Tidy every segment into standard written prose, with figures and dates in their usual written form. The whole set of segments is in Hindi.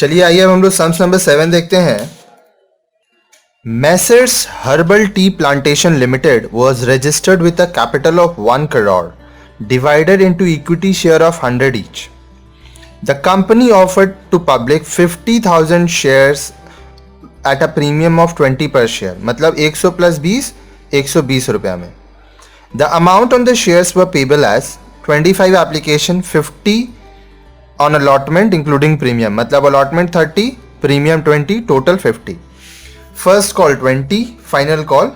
चलिए आइए अब हम लोग सम्स नंबर 7 देखते हैं। Messrs Herbal Tea Plantation Limited was registered with a capital of 1 crore divided into equity share of 100 each. The company offered to public 50,000 shares at a premium of 20 per share, मतलब 100 plus 20 120 रुपया में. The amount on the shares were payable as 25 application, 50 on allotment including premium, मतलब allotment 30, premium 20, total 50. First call 20, final call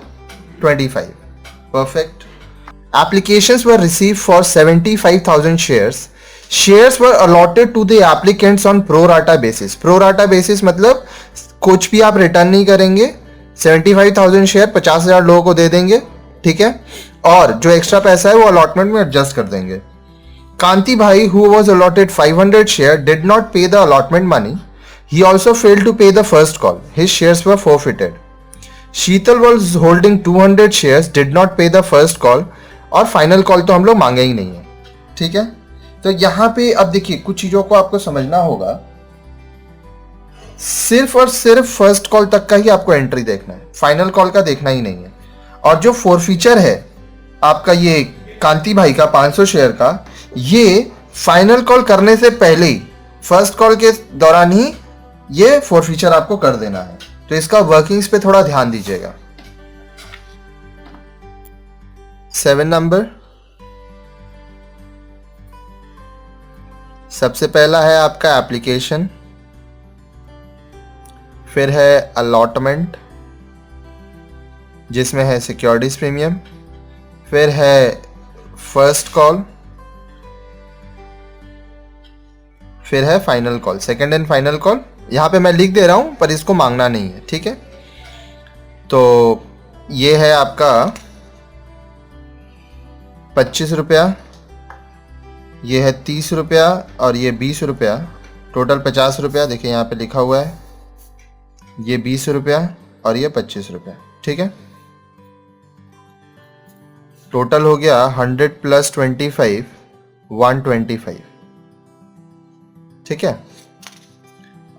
25. Perfect. Applications were received for 75,000 shares. Shares were allotted to the applicants on pro rata basis. Pro rata basis मतलब कुछ भी आप रिटर्न नहीं करेंगे, 75,000 शेयर 50,000 लोगों को दे देंगे, ठीक है, और जो एक्स्ट्रा पैसा है वो अलॉटमेंट में एडजस्ट कर देंगे. कांति भाई, who was allotted 500 share, did not pay the allotment money. He also failed to pay the first call. His shares were forfeited. Sheetal was holding 200 shares, did not pay the first call, और फाइनल कॉल तो हम लोग मांगे ही नहीं है, ठीक है. तो यहां पे अब देखिए कुछ चीजों को आपको समझना होगा. सिर्फ और सिर्फ फर्स्ट कॉल तक का ही आपको एंट्री देखना है, फाइनल कॉल का देखना ही नहीं है. और जो फोरफीचर है आपका ये कांति भाई का 500 शेयर का, ये फाइनल कॉल करने से पहले ही, फर्स्ट कॉल के दौरान ही ये फोरफीचर आपको कर देना है. तो इसका वर्किंग्स पे थोड़ा ध्यान दीजिएगा. 7 नंबर, सबसे पहला है आपका एप्लीकेशन, फिर है अलॉटमेंट जिसमें है सिक्योरिटीज प्रीमियम, फिर है फर्स्ट कॉल, फिर है final call, second and final call. यहां पे मैं लिख दे रहा हूं पर इसको मांगना नहीं है, ठीक है. तो ये है आपका 25 रुपया, ये है 30 रुपया और ये 20 रुपया, टोटल 50 रुपया. देखिए यहाँ पे लिखा हुआ है, ये 20 रुपया और ये 25 रुपया, ठीक है. टोटल हो गया 100 प्लस 25 125, ठीक है.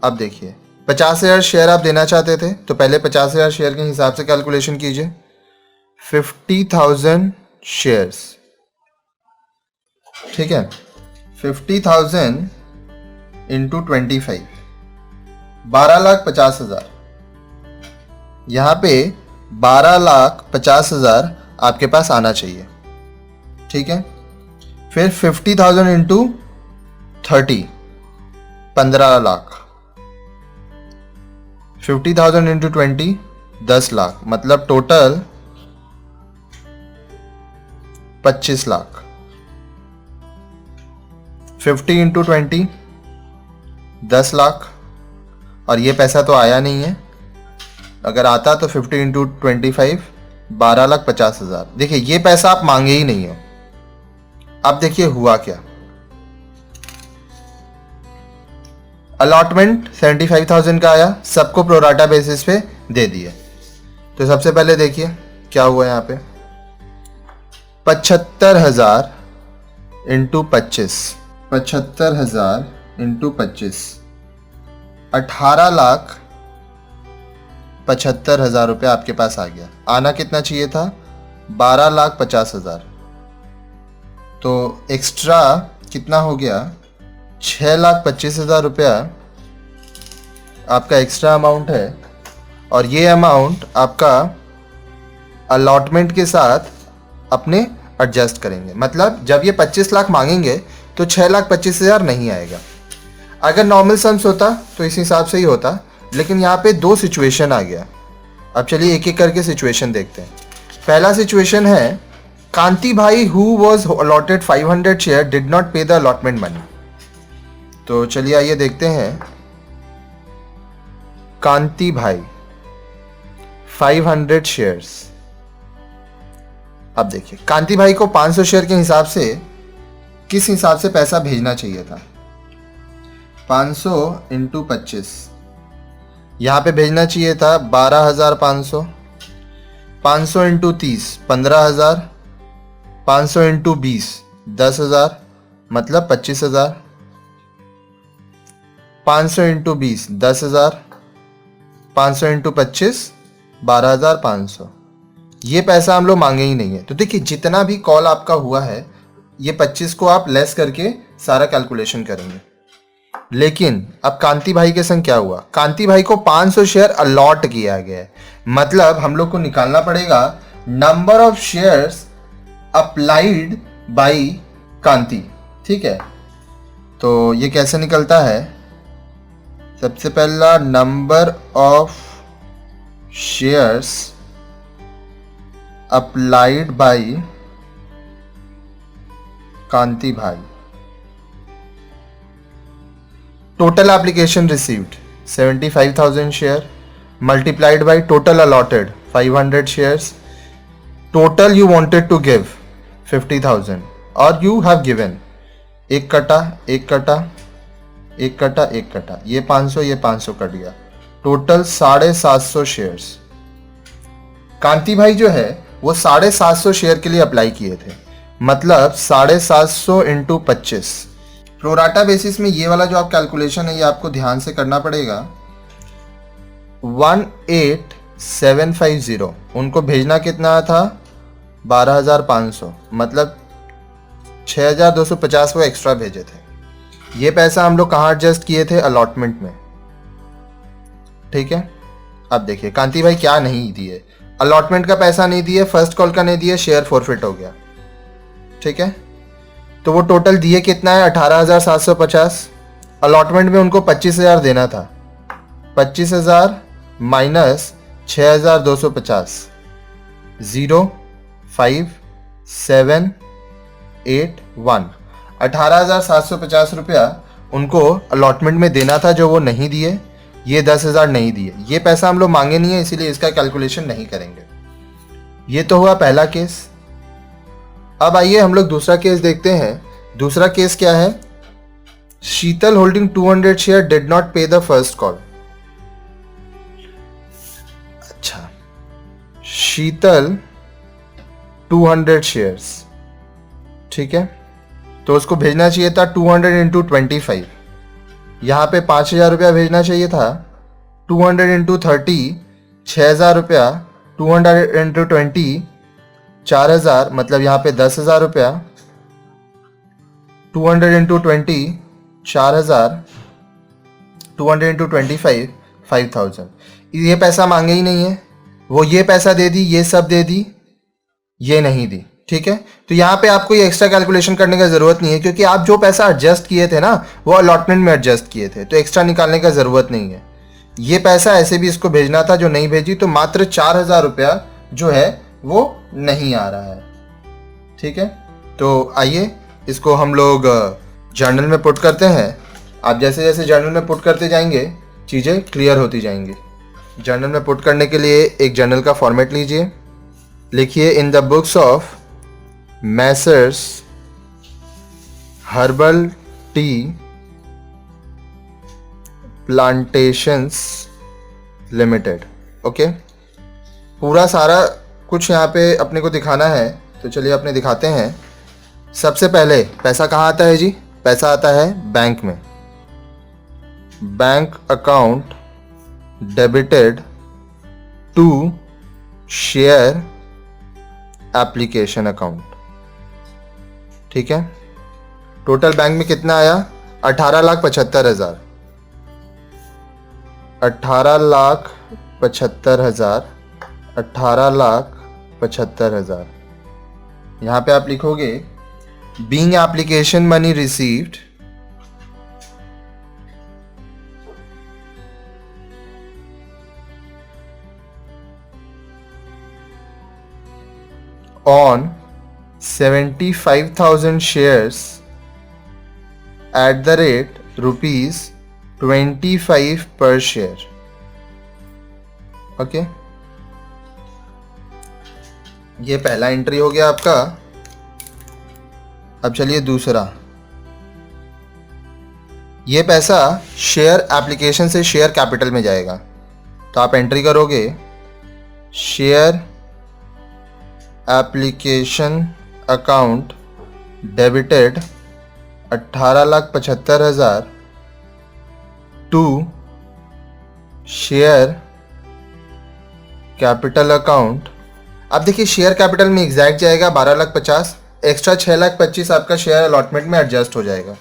अब देखिए 50,000 शेयर आप देना चाहते थे तो पहले 50,000 शेयर के हिसाब से कैलकुलेशन कीजिए. 50,000 शेयर्स, ठीक है. 50,000 इंटू 25, 12,50,000. यहां पे 12,50,000 आपके पास आना चाहिए, ठीक है. फिर 50,000 इंटू 30, 15 लाख. 50,000 इंटू 20, 10 लाख, मतलब टोटल 25 लाख. 50 इंटू 20, 10 लाख. और ये पैसा तो आया नहीं है, अगर आता तो 50 इंटू 25, 12,50,000. देखिए ये पैसा आप मांगे ही नहीं हो. अब देखिए हुआ क्या. अलॉटमेंट 75,000 का आया, सबको प्रोराटा बेसिस पे दे दिए. तो सबसे पहले देखिए क्या हुआ यहाँ पे, 75,000 इंटू 25, 75,000 इंटू 25, 18,75,000 रुपये आपके पास आ गया. आना कितना चाहिए था, 12,50,000. तो एक्स्ट्रा कितना हो गया, 6,25,000 रुपया आपका एक्स्ट्रा अमाउंट है. और ये अमाउंट आपका अलॉटमेंट के साथ अपने एडजस्ट करेंगे. मतलब जब ये 25 लाख मांगेंगे तो 6,25,000 नहीं आएगा. अगर नॉर्मल सम्स होता तो इस हिसाब से ही होता, लेकिन यहाँ पे दो सिचुएशन आ गया. अब चलिए एक एक करके सिचुएशन देखते हैं. पहला सिचुएशन है कांति भाई who was allotted 500 share did not पे द अलॉटमेंट मनी. तो चलिए आइए देखते हैं. कांति भाई 500 शेयर्स. अब देखिए कांति भाई को 500 शेयर के हिसाब से किस हिसाब से पैसा भेजना चाहिए था, 500 इंटू 25, यहाँ पे भेजना चाहिए था 12,500. 500 इंटू 30, 15,000. 500 इंटू 20, 10,000, मतलब 25,000. 500 इंटू 20 10,000, 500 इंटू 25 12,500। ये पैसा हम लोग मांगे ही नहीं है। तो देखिए जितना भी कॉल आपका हुआ है ये 25 को आप लेस करके सारा कैलकुलेशन करेंगे। लेकिन अब कांति भाई के संग क्या हुआ, कांति भाई को 500 शेयर अलॉट किया गया है, मतलब हम लोग को निकालना पड़ेगा number of shares applied by Kanti. ठीक है, तो ये कैसे निकलता है, सबसे पहला number of shares applied by Kanti भाई, total application received 75,000 share multiplied by total allotted 500 shares, total you wanted to give 50,000 और यू हैव गिवन, एक कटा एक कटा एक कटा एक कटा, ये 500 कट गया, टोटल 750 शेयर्स। कांति भाई जो है वो 750 शेयर के लिए अप्लाई किए थे, मतलब 750 इंटू 25। प्रोराटा बेसिस में ये वाला जो आप कैलकुलेशन है ये आपको ध्यान से करना पड़ेगा। 18750 उनको भेजना कितना था 12,500, मतलब 6,250 वो एक्स्ट्रा भेजे थे। ये पैसा हम लोग कहाँ एडजस्ट किए थे, अलॉटमेंट में। ठीक है, अब देखिए कांति भाई क्या नहीं दिए, अलॉटमेंट का पैसा नहीं दिए, फर्स्ट कॉल का नहीं दिए, शेयर फॉरफिट हो गया। ठीक है, तो वो टोटल दिए कितना है 18,750, अलॉटमेंट में उनको 25,000 देना था, 25,000 माइनस 6,250 05781, 18,750 रुपया उनको अलॉटमेंट में देना था जो वो नहीं दिए, ये 10,000 नहीं दिए। ये पैसा हम लोग मांगे नहीं है इसीलिए इसका कैलकुलेशन नहीं करेंगे। ये तो हुआ पहला केस। अब आइए हम लोग दूसरा केस देखते हैं। दूसरा केस क्या है, शीतल होल्डिंग 200 शेयर डिड नॉट पे द फर्स्ट कॉल। अच्छा, शीतल 200 शेयर्स, ठीक है, तो उसको भेजना चाहिए था 200 इंटू 25, यहाँ पे 5,000 रुपया भेजना चाहिए था, 200 इंटू 30 6,000 रुपया, 200 इंटू 20 4,000, मतलब यहाँ पे 10,000 रुपया, 200 इंटू 20 4,000, 200 इंटू 25 5,000। ये पैसा मांगे ही नहीं है, वो ये पैसा दे दी, ये सब दे दी, ये नहीं दी। ठीक है, तो यहाँ पे आपको ये एक्स्ट्रा कैलकुलेशन करने का जरूरत नहीं है क्योंकि आप जो पैसा एडजस्ट किए थे ना वो अलॉटमेंट में एडजस्ट किए थे, तो एक्स्ट्रा निकालने का जरूरत नहीं है। ये पैसा ऐसे भी इसको भेजना था जो नहीं भेजी, तो मात्र 4,000 रुपया जो है वो नहीं आ रहा है। ठीक है, तो आइए इसको हम लोग जर्नल में पुट करते हैं। आप जैसे जैसे जर्नल में पुट करते जाएंगे चीज़ें क्लियर होती जाएंगी। जर्नल में पुट करने के लिए एक जर्नल का फॉर्मेट लीजिए, लिखिए in the books of Messrs herbal tea plantations limited. Okay, पूरा सारा कुछ यहाँ पे अपने को दिखाना है, तो चलिए अपने दिखाते हैं। सबसे पहले पैसा कहाँ आता है जी, पैसा आता है बैंक में, bank account debited to share application account. ठीक है, टोटल बैंक में कितना आया 18,75,000, 18,75,000, 18,75,000। यहाँ पे आप लिखोगे being application money received on 75,000 shares at the rate ₹25 per share। Okay, ये पहला एंट्री हो गया आपका। अब चलिए दूसरा, ये पैसा शेयर एप्लीकेशन से शेयर कैपिटल में जाएगा, तो आप एंट्री करोगे share application account debited 18,75,000 to share capital account. अब देखिए शेयर कैपिटल में एग्जैक्ट जाएगा 12,50,000, एक्स्ट्रा 6,25,000 आपका शेयर अलॉटमेंट में एडजस्ट हो जाएगा।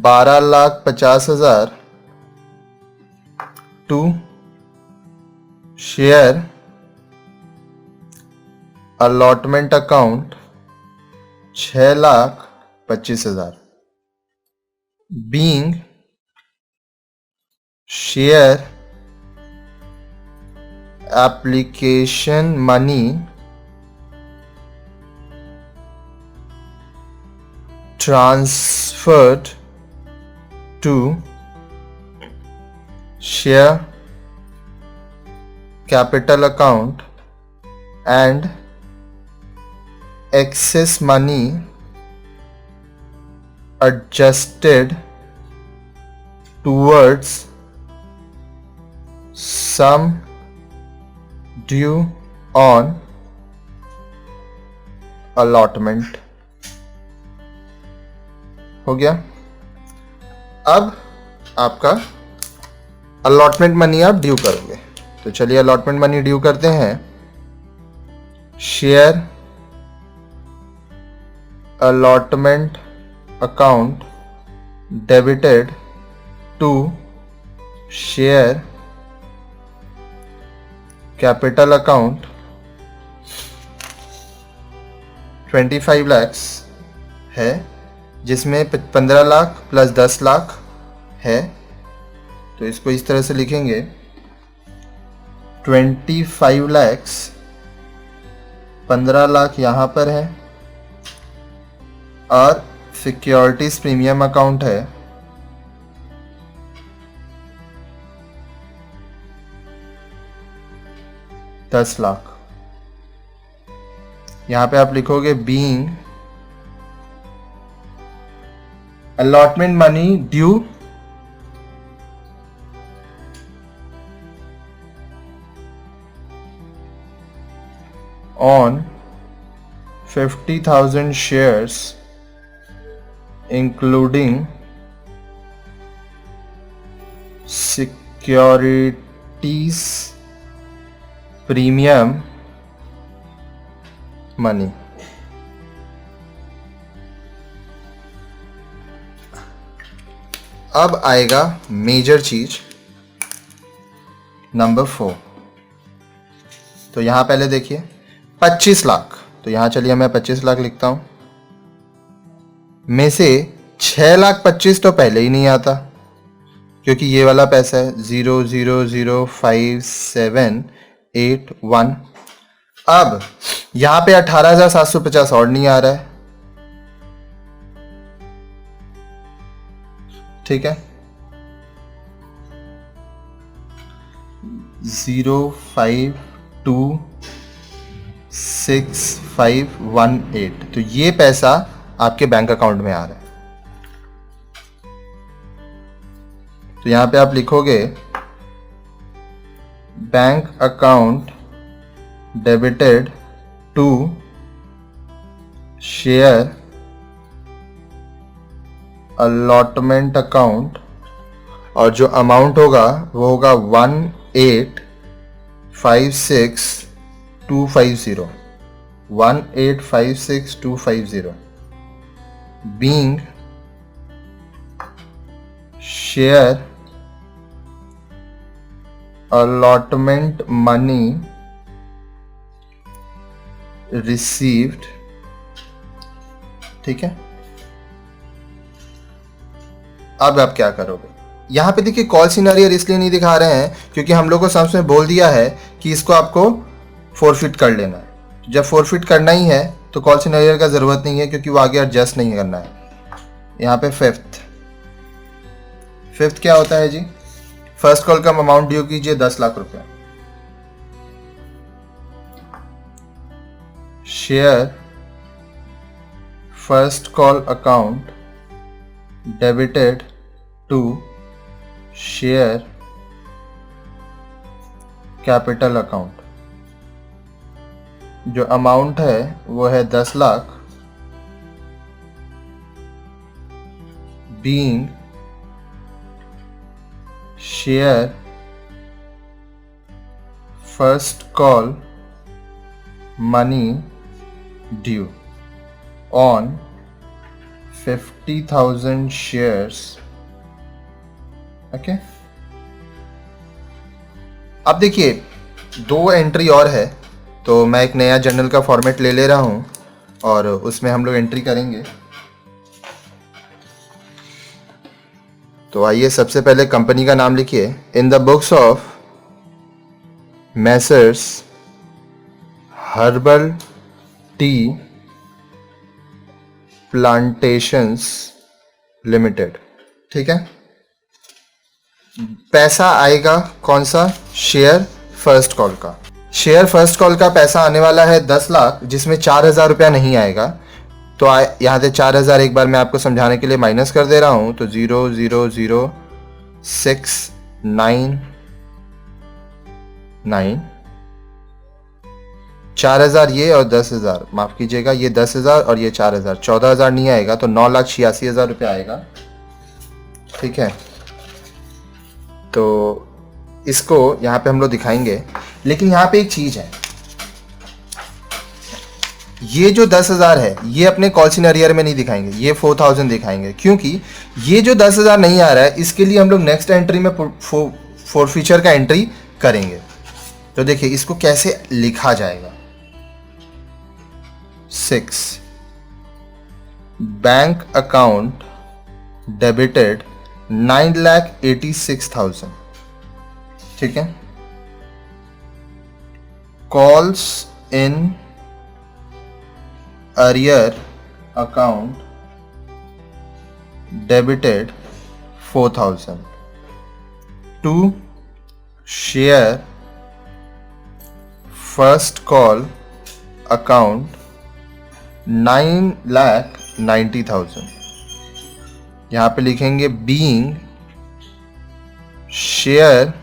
12,50,000 to share allotment account 6,25,000 being share application money transferred to share capital account and excess money adjusted towards sum due on allotment। हो गया। अब आपका अलॉटमेंट मनी आप ड्यू करोगे, तो चलिए अलॉटमेंट मनी ड्यू करते हैं। Share allotment account debited to share capital account 25 lakhs है, जिसमें 15 लाख प्लस 10 लाख है। तो इसको इस तरह से लिखेंगे 25 lakhs, 15 लाख यहाँ पर है और सिक्योरिटीज प्रीमियम अकाउंट है 10 लाख। यहां पे आप लिखोगे being allotment money due on 50,000 shares including securities premium money। अब आएगा मेजर चीज नंबर 4। तो यहां पहले देखिए 25 लाख, तो यहां चलिए मैं 25 लाख लिखता हूं। में से 6,25,000 तो पहले ही नहीं आता, क्योंकि ये वाला पैसा है 0,0,0,5,7,8,1। अब यहां पे 18,750 और नहीं आ रहा है, ठीक है। 0,5,2,6,5,1,8, तो ये पैसा आपके बैंक अकाउंट में आ रहा है। तो यहां पे आप लिखोगे bank account debited to share allotment account, और जो अमाउंट होगा वो होगा 1,856,250 1,856,250 being share allotment money received। ठीक है। अब आप क्या करोगे, यहां पे देखिए कॉल सिनेरियो इसलिए नहीं दिखा रहे हैं क्योंकि हम लोग को समझ में बोल दिया है कि इसको आपको फोरफिट कर लेना है। जब फोरफिट करना ही है तो कॉल सिनेरियो का जरूरत नहीं है, क्योंकि वो आगे एडजस्ट नहीं करना है। यहाँ पे फिफ्थ क्या होता है जी, फर्स्ट कॉल का अमाउंट ड्यू कीजिए 10 लाख रुपया। Share first call account debited to share capital account, जो अमाउंट है वो है 10 lakh, being share first call money due on 50,000 shares. Okay, अब देखिए दो एंट्री और है, तो मैं एक नया जर्नल का फॉर्मेट ले ले रहा हूं और उसमें हम लोग एंट्री करेंगे। तो आइए सबसे पहले कंपनी का नाम लिखिए। In the books of Messrs herbal tea plantations limited. ठीक है, पैसा आएगा कौन सा? शेयर फर्स्ट कॉल का। शेयर फर्स्ट कॉल का पैसा आने वाला है 10 लाख, जिसमें 4,000 रुपया नहीं आएगा। तो यहाँ से 4,000 एक बार मैं आपको समझाने के लिए माइनस कर दे रहा हूं। तो 0,00699, 4,000 ये और 10,000, माफ कीजिएगा, ये 10,000 और ये 4,000, 14,000 नहीं आएगा, तो 9,86,000 रुपया आएगा। ठीक है, तो इसको यहाँ पे हम लोग दिखाएंगे। लेकिन यहाँ पे एक चीज है, ये जो 10,000 है ये अपने कॉल सिनेरियर में नहीं दिखाएंगे, ये 4,000 दिखाएंगे, क्योंकि ये जो 10,000 नहीं आ रहा है इसके लिए हम लोग नेक्स्ट एंट्री में फॉरफीचर का एंट्री करेंगे। तो देखिए इसको कैसे लिखा जाएगा। 6 बैंक अकाउंट डेबिटेड 9,86,000। ठीक है, calls in arrear account debited 4,000 to share first call account 9,90,000। यहाँ पे लिखेंगे being share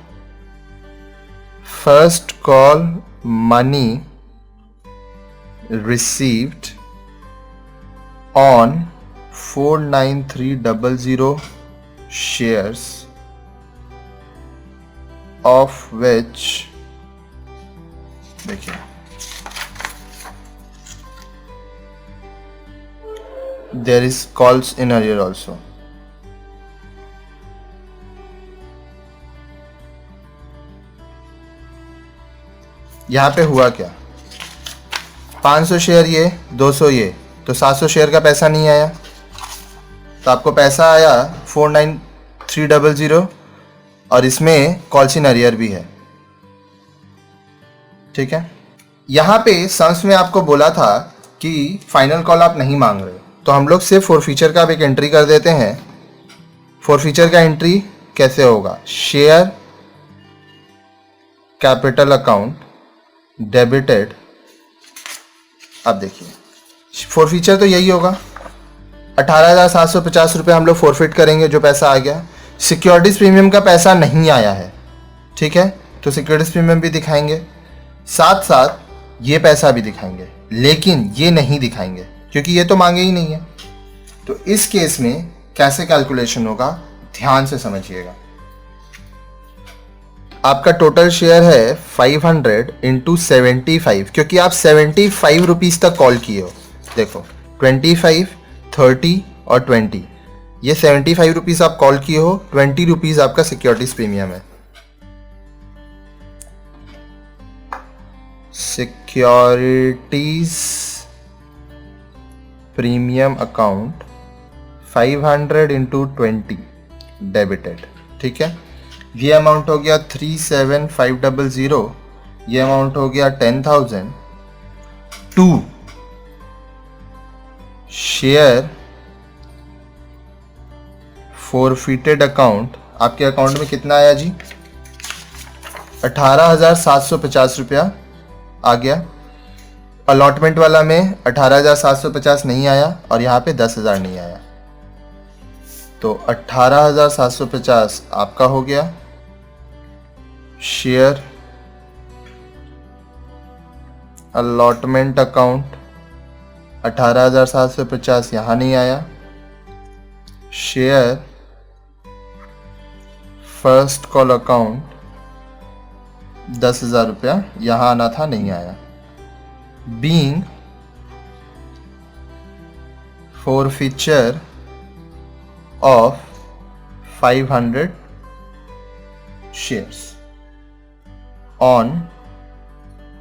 first call money received on 49300 shares, of which देखिए there is calls in arrear also. यहाँ पे हुआ क्या, 500 शेयर ये, 200 ये, तो 700 शेयर का पैसा नहीं आया। तो आपको पैसा आया 49300 और इसमें कॉल्स इन अरियर भी है। ठीक है, यहाँ पे सम्स में आपको बोला था कि फाइनल कॉल आप नहीं मांग रहे, तो हम लोग सिर्फ फॉरफीचर का एक एंट्री कर देते हैं। फॉरफीचर का एंट्री कैसे होगा? शेयर कैपिटल अकाउंट डेबिटेड, अब देखिए फॉरफीचर तो यही होगा, 18,750 रुपये हम लोग फॉरफिट करेंगे जो पैसा आ गया। सिक्योरिटीज प्रीमियम का पैसा नहीं आया है, ठीक है, तो सिक्योरिटीज प्रीमियम भी दिखाएंगे, साथ साथ ये पैसा भी दिखाएंगे, लेकिन ये नहीं दिखाएंगे क्योंकि ये तो मांगे ही नहीं है। तो इस केस में कैसे कैलकुलेशन होगा, ध्यान से समझिएगा। आपका टोटल शेयर है 500 इंटू 75, क्योंकि आप 75 रुपीज़ तक कॉल किए हो। देखो 25, 30 और 20, ये 75 रुपीज़ आप कॉल किए हो, 20 रुपीज़ आपका सिक्योरिटीज प्रीमियम है। Securities premium account 500 into 20 debited, ठीक है। ये अमाउंट हो गया 37,500, ये अमाउंट हो गया 10,000 टू शेयर फॉरफिटेड अकाउंट। आपके अकाउंट में कितना आया जी? 18,750 रुपया आ गया। अलॉटमेंट वाला में 18,750 नहीं आया और यहाँ पे 10,000 नहीं आया, तो 18,750 आपका हो गया। शेयर अलॉटमेंट अकाउंट 18,750 यहाँ नहीं आया। शेयर फर्स्ट कॉल अकाउंट 10,000 रुपया, यहां आना था, नहीं आया. Being forfeiture of 500 shares on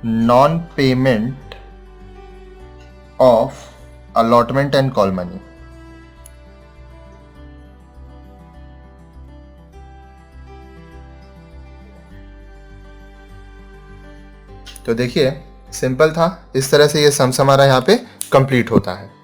non-payment of allotment and call money. तो देखिए सिंपल था, इस तरह से ये सम्स हमारा यहाँ पे कंप्लीट होता है.